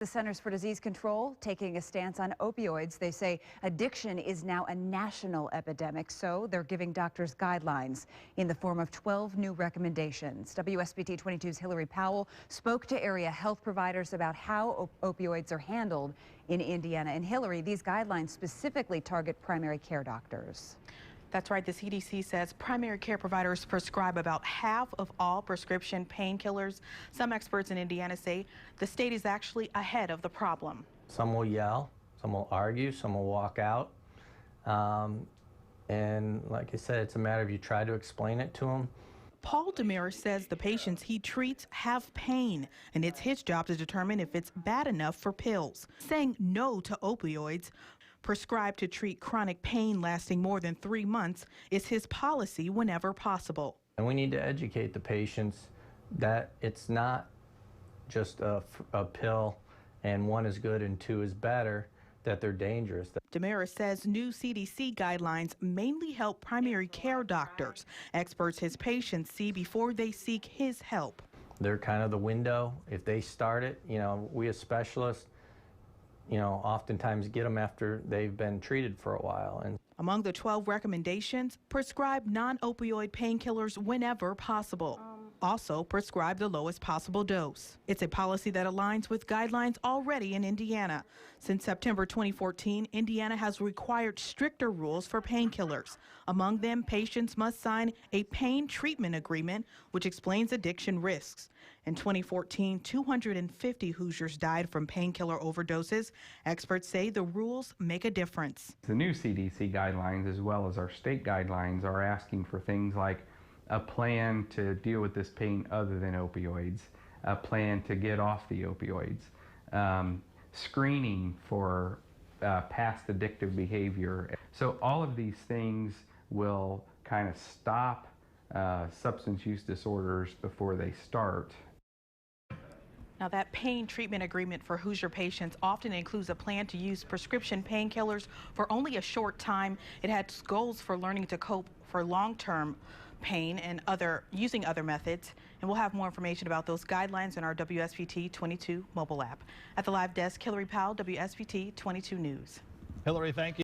The Centers for Disease Control taking a stance on opioids. They say addiction is now a national epidemic, so they're giving doctors guidelines in the form of 12 new recommendations. WSBT-22's Hillary Powell spoke to area health providers about how opioids are handled in Indiana. And Hillary, these guidelines specifically target primary care doctors. That's right. The CDC says primary care providers prescribe about half of all prescription painkillers. Some experts in Indiana say the state is actually ahead of the problem. Some will yell, some will argue, some will walk out. And like I said, it's a matter of you try to explain it to them. Paul Demers says the patients he treats have pain, and it's his job to determine if it's bad enough for pills. Saying no to opioids prescribed to treat chronic pain lasting more than 3 months is his policy whenever possible. And we need to educate the patients that it's not just a pill and one is good and two is better, that they're dangerous. Demers says new CDC guidelines mainly help primary care doctors, experts his patients see before they seek his help. They're kind of the window. If they start it, we as specialists, oftentimes get them after they've been treated for a while. And among the 12 recommendations, prescribe non-opioid painkillers whenever possible. Also, prescribe the lowest possible dose. It's a policy that aligns with guidelines already in Indiana. Since September 2014, Indiana has required stricter rules for painkillers. Among them, patients must sign a pain treatment agreement, which explains addiction risks. In 2014, 250 Hoosiers died from painkiller overdoses. Experts say the rules make a difference. The new CDC guidelines, as well as our state guidelines, are asking for things like a plan to deal with this pain other than opioids, a plan to get off the opioids, screening for past addictive behavior. So all of these things will kind of stop substance use disorders before they start. Now, that pain treatment agreement for Hoosier patients often includes a plan to use prescription painkillers for only a short time. It has goals for learning to cope for long-term pain and using other methods. And we'll have more information about those guidelines in our WSBT-22 mobile app. At the live desk, Hillary Powell, WSBT-22 News. Hillary, thank you.